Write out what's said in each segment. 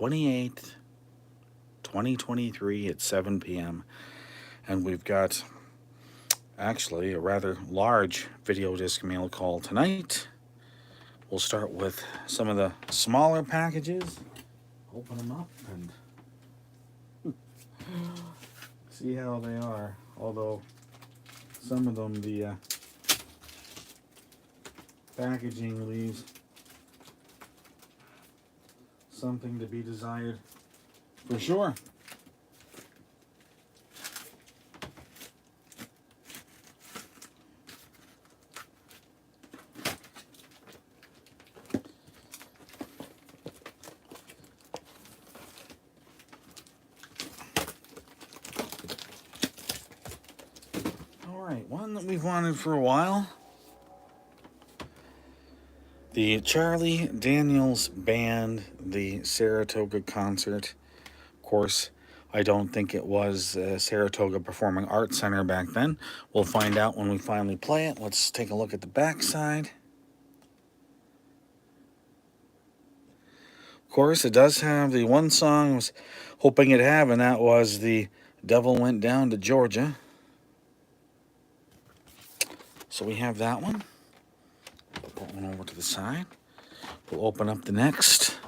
28th, 2023 at 7 p.m. And we've got actually a rather large VideoDisc mail call tonight. We'll start with some of the smaller packages. Open them up and see how they are. Although some of them, the packaging leaves something to be desired for sure. Alright, one that we've wanted for a while. The Charlie Daniels Band, the Saratoga concert. Of course, I don't think it was Saratoga Performing Arts Center back then. We'll find out when we finally play it. Let's take a look at the back side. Of course, it does have the one song I was hoping it'd have, and that was The Devil Went Down to Georgia. So we have that one. Put that one over to the side. We'll open up the next.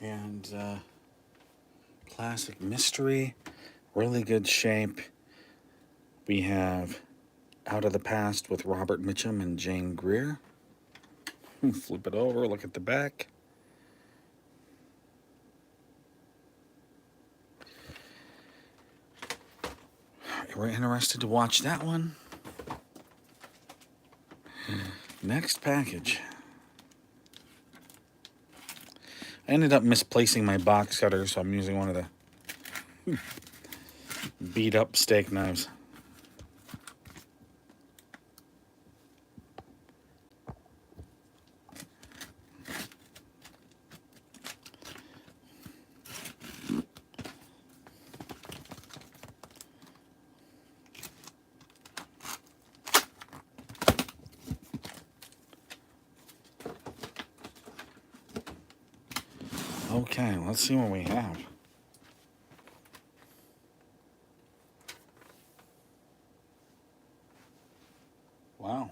And classic mystery, really good shape. We have Out of the Past with Robert Mitchum and Jane Greer. Flip it over, look at the back. We're interested to watch that one. Next package. I ended up misplacing my box cutter, so I'm using one of the beat up steak knives. Okay, let's see what we have. Wow.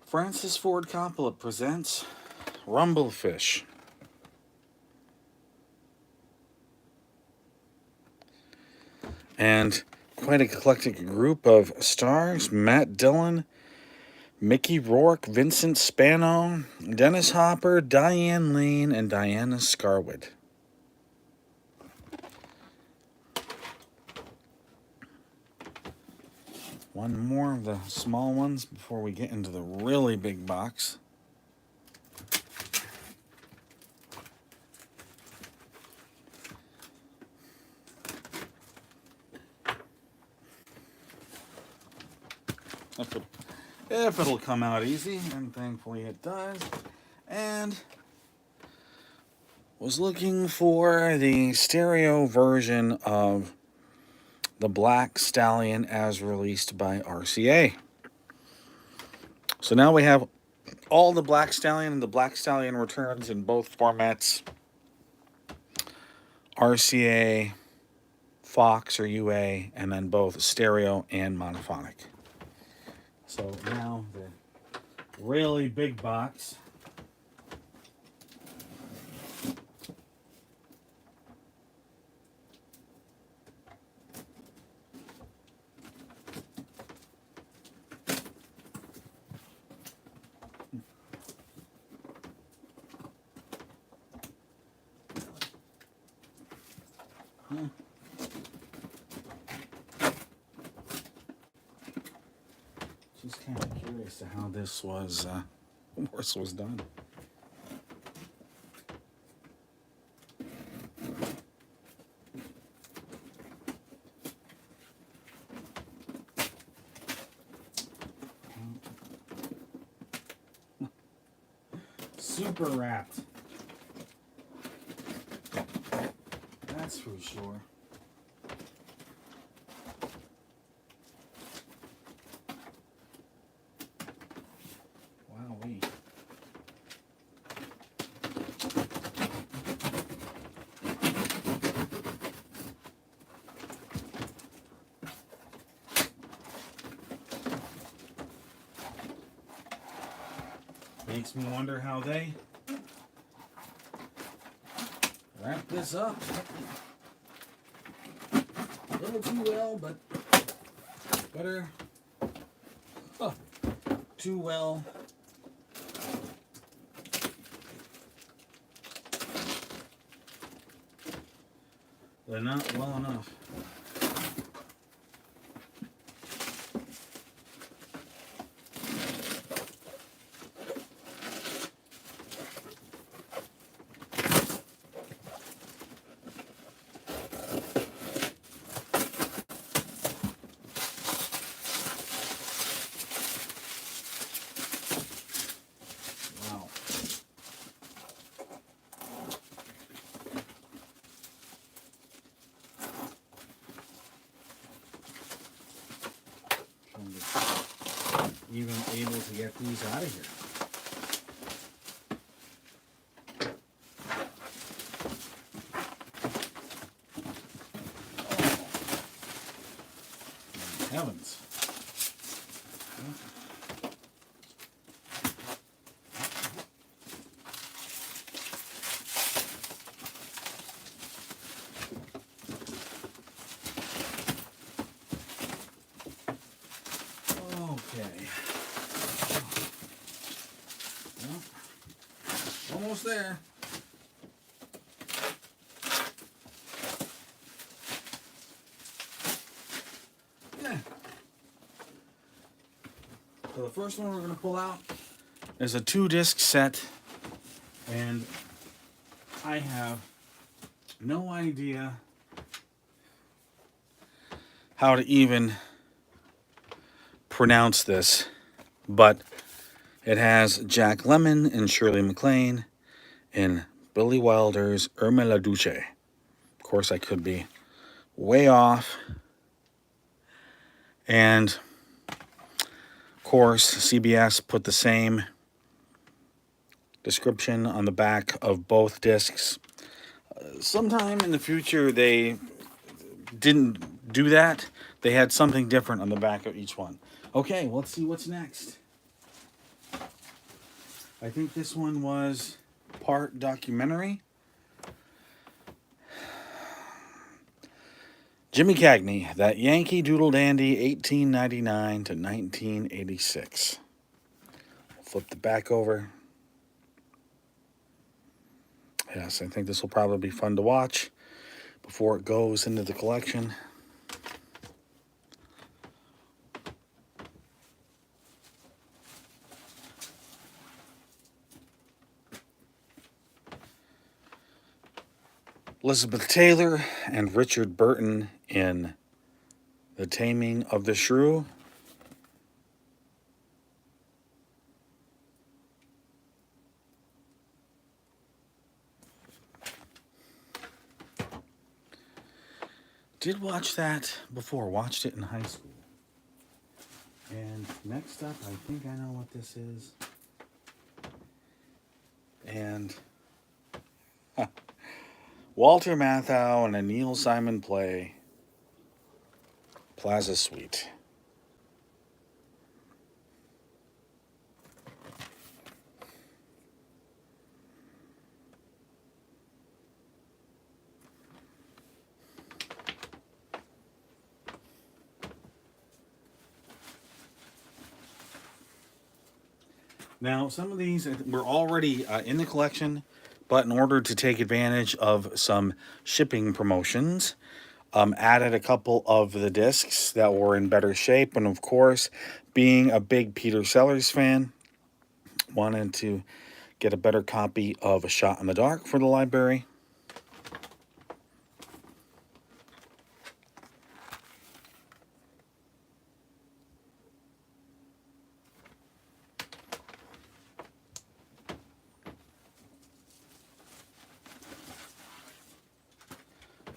Francis Ford Coppola presents Rumblefish. And quite an eclectic group of stars. Matt Dillon, Mickey Rourke, Vincent Spano, Dennis Hopper, Diane Lane, and Diana Scarwood. One more of the small ones before we get into the really big box. If it'll come out easy, and thankfully it does. And was looking for the stereo version of the Black Stallion as released by RCA. So now we have all the Black Stallion and the Black Stallion Returns in both formats. RCA, Fox or UA, and then both stereo and monophonic. So now the really big box. just kind of curious to how this was done. Super wrapped. That's for sure. Wowee. Makes me wonder how they wrap this up. A little too well, but better. Oh, too well. They're not well enough. Wow. Even able to get these out of here. Oh. Heavens. Okay. Well, almost there. Yeah. So the first one we're going to pull out is a 2-disc set, and I have no idea how to even pronounce this, but it has Jack Lemmon and Shirley MacLaine in Billy Wilder's Irma la Duce. Of course, I could be way off. And, of course, CBS put the same description on the back of both discs. Sometime in the future, they didn't do that. They had something different on the back of each one. Okay, let's see what's next. I think this one was part documentary. Jimmy Cagney, That Yankee Doodle Dandy, 1899 to 1986. Flip the back over. Yes, I think this will probably be fun to watch before it goes into the collection. Elizabeth Taylor and Richard Burton in The Taming of the Shrew. Did watch that before, watched it in high school. And next up, I think I know what this is. And Walter Matthau and a Neil Simon play, Plaza Suite. Now, some of these were already in the collection, but in order to take advantage of some shipping promotions, Added a couple of the discs that were in better shape. And of course, being a big Peter Sellers fan, wanted to get a better copy of A Shot in the Dark for the library.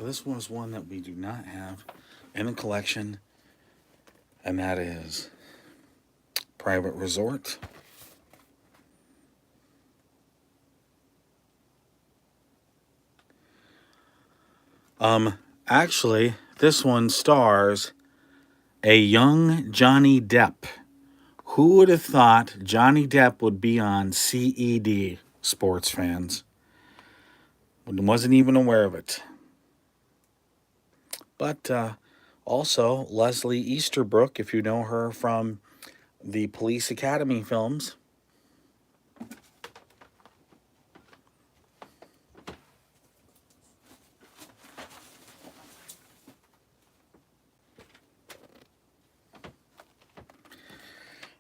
This was one that we do not have in the collection, and that is Private Resort. Actually, this one stars a young Johnny Depp. Who would have thought Johnny Depp would be on CED, sports fans? Wasn't even aware of it. But also, Leslie Easterbrook, if you know her from the Police Academy films.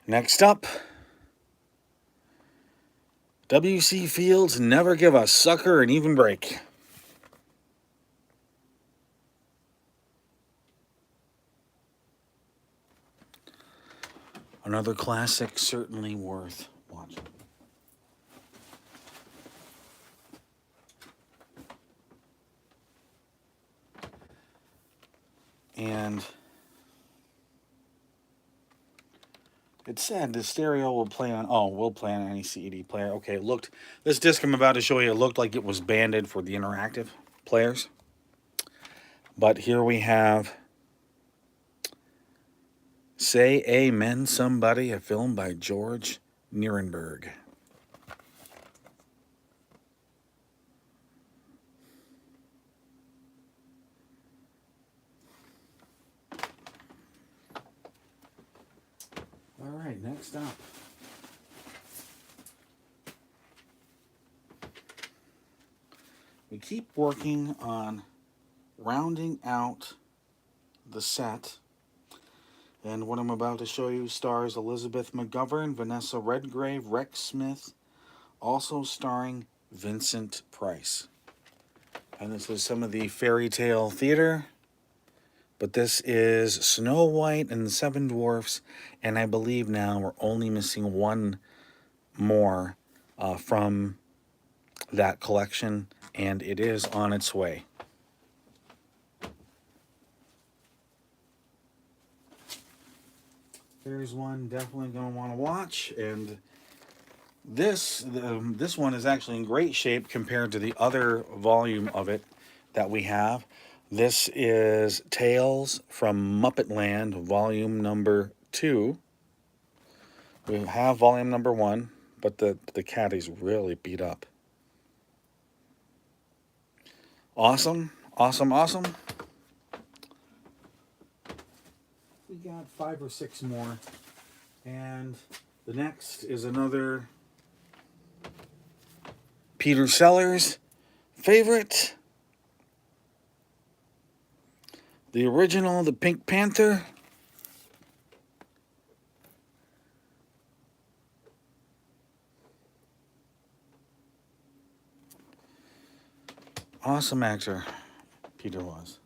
Next up, W.C. Fields, Never Give a Sucker an Even Break. Another classic, certainly worth watching. And it said the stereo will play on, will play on any CED player. Okay, it looked, this disc I'm about to show you, it looked like it was banded for the interactive players. But here we have Say Amen Somebody, a film by George Nierenberg. All right, next up. We keep working on rounding out the set. And what I'm about to show you stars Elizabeth McGovern, Vanessa Redgrave, Rex Smith, also starring Vincent Price. And this is some of the fairy tale theater. But this is Snow White and the Seven Dwarfs. And I believe now we're only missing one more from that collection. And it is on its way. There's one definitely going to want to watch, and this one is actually in great shape compared to the other volume of it that we have. This is Tales from Muppet Land, volume number 2. We have volume number 1, but the cat is really beat up. Awesome, awesome, awesome. We got 5 or 6 more. And the next is another Peter Sellers favorite. The original, the Pink Panther. Awesome actor, Peter was.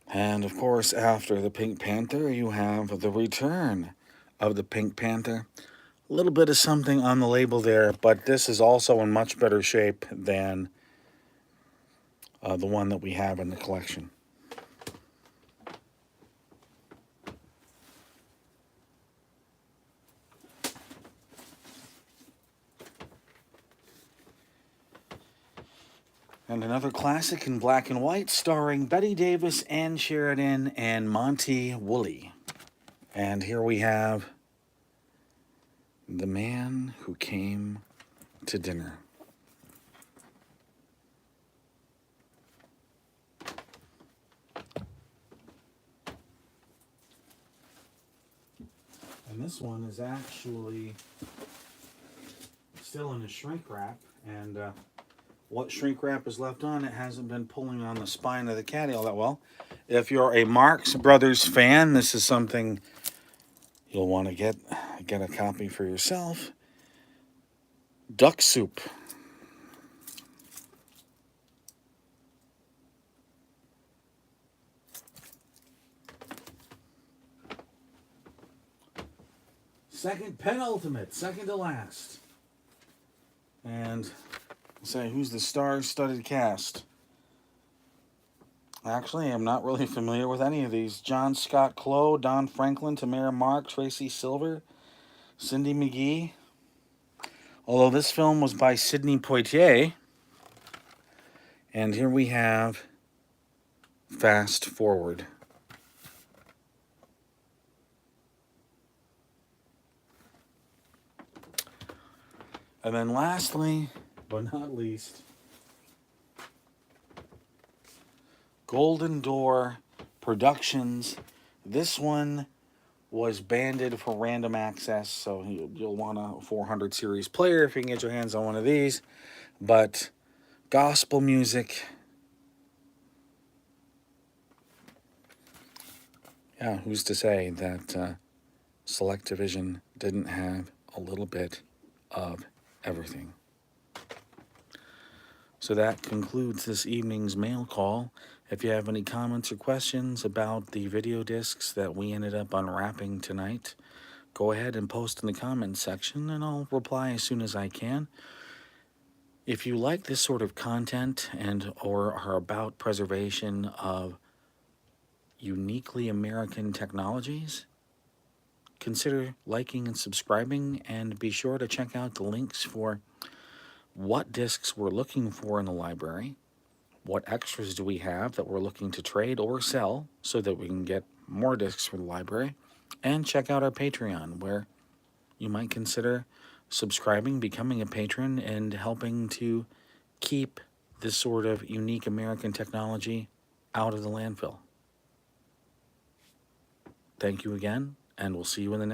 And of course, after the Pink Panther, you have the return of the Pink Panther. A little bit of something on the label there, but this is also in much better shape than the one that we have in the collection. And another classic in black and white, starring Bette Davis, Ann Sheridan, and Monty Woolley. And here we have The Man Who Came to Dinner. And this one is actually still in a shrink wrap, and what shrink wrap is left on, it hasn't been pulling on the spine of the caddy all that well. If you're a Marx Brothers fan, this is something you'll want to get a copy for yourself. Duck soup. Second penultimate, second to last. And say, who's the star-studded cast? Actually, I'm not really familiar with any of these. John Scott Clough, Don Franklin, Tamara Mark, Tracy Silver, Cindy McGee. Although this film was by Sidney Poitier. And here we have Fast Forward. And then lastly, but not least, Golden Door Productions. This one was banded for random access, so you'll want a 400 series player if you can get your hands on one of these. But gospel music, yeah, who's to say that Selectivision didn't have a little bit of everything. So that concludes this evening's mail call. If you have any comments or questions about the video discs that we ended up unwrapping tonight, go ahead and post in the comments section and I'll reply as soon as I can. If you like this sort of content and or are about preservation of uniquely American technologies, consider liking and subscribing, and be sure to check out the links for what discs we're looking for in the library, what extras do we have that we're looking to trade or sell so that we can get more discs for the library, and check out our Patreon, where you might consider subscribing, becoming a patron, and helping to keep this sort of unique American technology out of the landfill. Thank you again, and we'll see you in the next